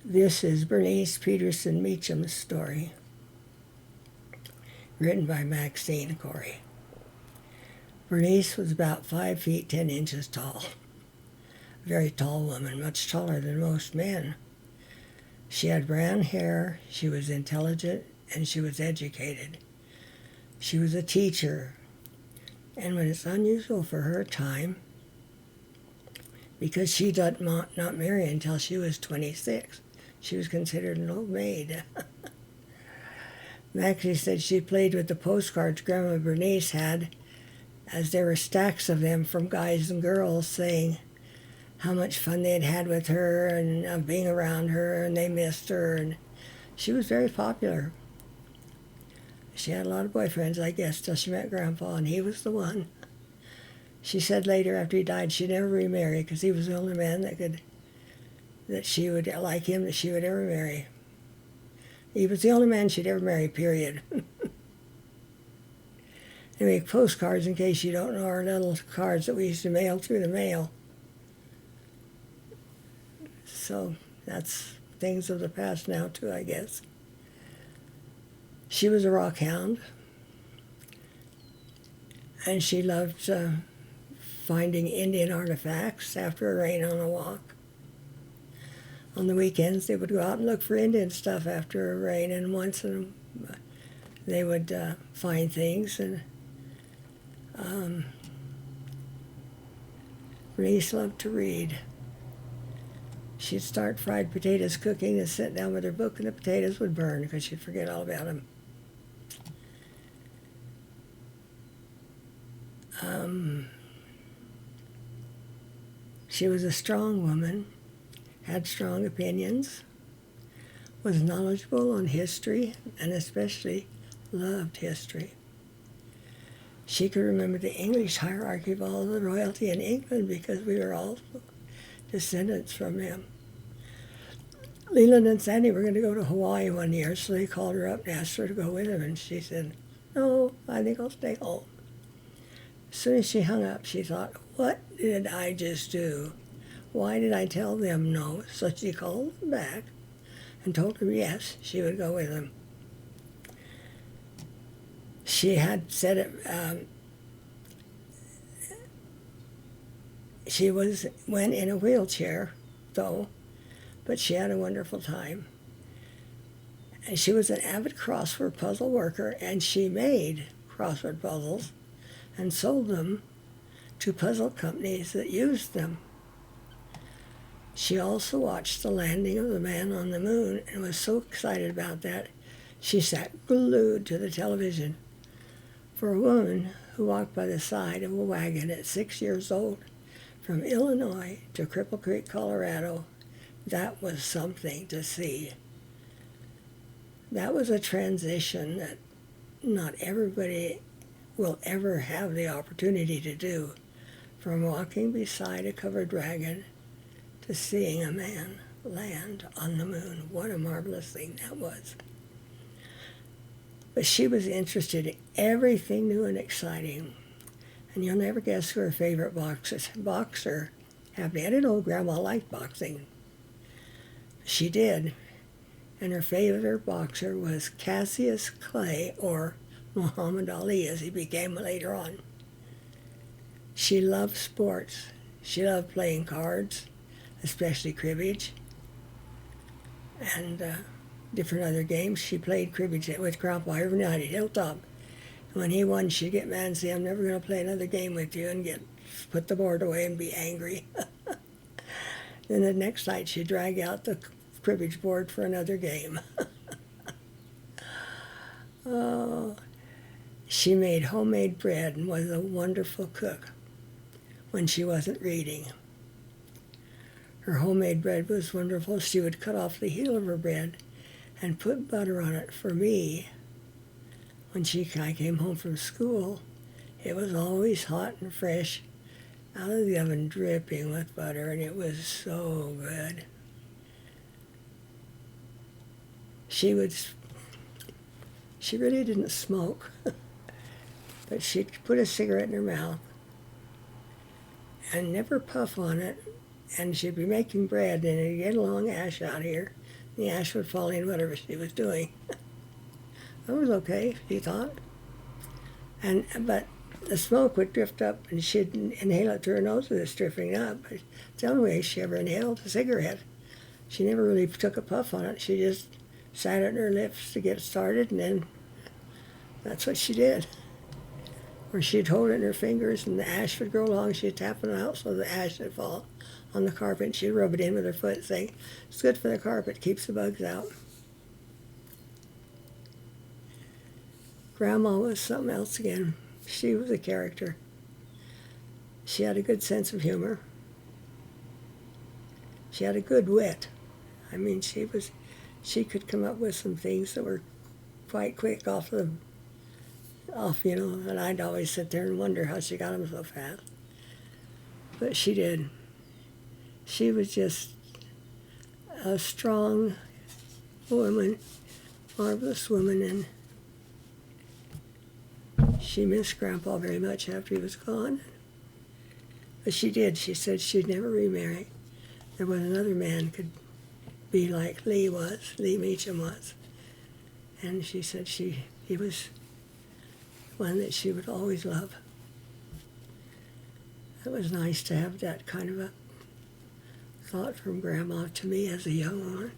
This is Bernice Peterson Mecham's story, written by Maxine Corey. Bernice was about 5 feet 10 inches tall, a very tall woman, much taller than most men. She had brown hair, she was intelligent, and she was educated. She was a teacher, and when it's unusual for her time, because she did not marry until she was 26. She was considered an old maid. Maxie said she played with the postcards Grandma Bernice had, as there were stacks of them from guys and girls saying how much fun they had had with her and being around her, and they missed her, and she was very popular. She had a lot of boyfriends, I guess, till she met Grandpa, and he was the one. She said later, after he died, she'd never remarry because he was the only man that she would like him, that she would ever marry. He was the only man she'd ever marry, period. Anyway, postcards, in case you don't know, are little cards that we used to mail through the mail. So that's things of the past now, too, I guess. She was a rock hound, and she loved finding Indian artifacts after a rain on a walk. On the weekends, they would go out and look for Indian stuff after a rain, and once they would find things. And Bernice loved to read. She'd start fried potatoes cooking and sit down with her book, and the potatoes would burn because she'd forget all about them. She was a strong woman, had strong opinions, was knowledgeable on history, and especially loved history. She could remember the English hierarchy of all the royalty in England because we were all descendants from them. Leland and Sandy were going to go to Hawaii one year, so they called her up and asked her to go with them, and she said, "No, I think I'll stay home." As soon as she hung up, she thought, "What did I just do? Why did I tell them no?" So she called them back and told them yes, she would go with them. She had said it, she went in a wheelchair, though, but she had a wonderful time. And she was an avid crossword puzzle worker, and she made crossword puzzles and sold them to puzzle companies that used them. She also watched the landing of the man on the moon and was so excited about that, she sat glued to the television. For a woman who walked by the side of a wagon at 6 years old from Illinois to Cripple Creek, Colorado, that was something to see. That was a transition that not everybody will ever have the opportunity to do, from walking beside a covered wagon to seeing a man land on the moon. What a marvelous thing that was. But she was interested in everything new and exciting. And you'll never guess who her favorite boxer happened. I didn't know Grandma liked boxing. She did. And her favorite boxer was Cassius Clay, or Muhammad Ali, as he became later on. She loved sports. She loved playing cards, especially cribbage, and different other games. She played cribbage with Grandpa every night at Hilltop. When he won, she'd get mad and say, "I'm never going to play another game with you," and put the board away and be angry. Then the next night, she'd drag out the cribbage board for another game. Oh, she made homemade bread and was a wonderful cook when she wasn't reading. Her homemade bread was wonderful. She would cut off the heel of her bread and put butter on it for me. When I came home from school, it was always hot and fresh out of the oven, dripping with butter, and it was so good. She really didn't smoke, but she'd put a cigarette in her mouth and never puff on it, and she'd be making bread, and it'd get a long ash out here, The ash would fall in whatever she was doing. That was okay, she thought. But the smoke would drift up, and she'd inhale it through her nose with it drifting up. It's the only way she ever inhaled a cigarette. She never really took a puff on it. She just sat on her lips to get started, and then that's what she did. Or she'd hold it in her fingers, and the ash would grow long. She'd tap it out so the ash would fall on the carpet, and she'd rub it in with her foot, saying, "It's good for the carpet, keeps the bugs out." Grandma was something else again. She was a character. She had a good sense of humor. She had a good wit. I mean, she could come up with some things that were quite quick off, and I'd always sit there and wonder how she got them so fast. But she did. She was just a strong woman, marvelous woman, and she missed Grandpa very much after he was gone. But she did. She said she'd never remarry. There was another man could be like Lee Mecham was. And she said he was one that she would always love. It was nice to have that kind of a thought from Grandma to me as a young woman.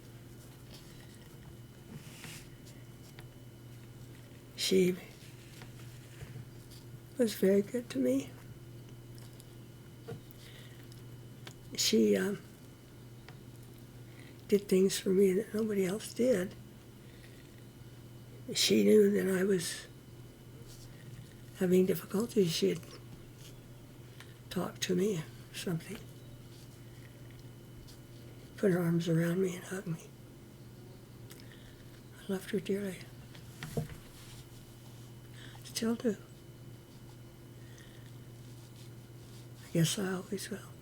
She was very good to me. She did things for me that nobody else did. She knew that I was having difficulties. She'd talk to me or something. Put her arms around me and hug me. I loved her dearly. Still do. I guess I always will.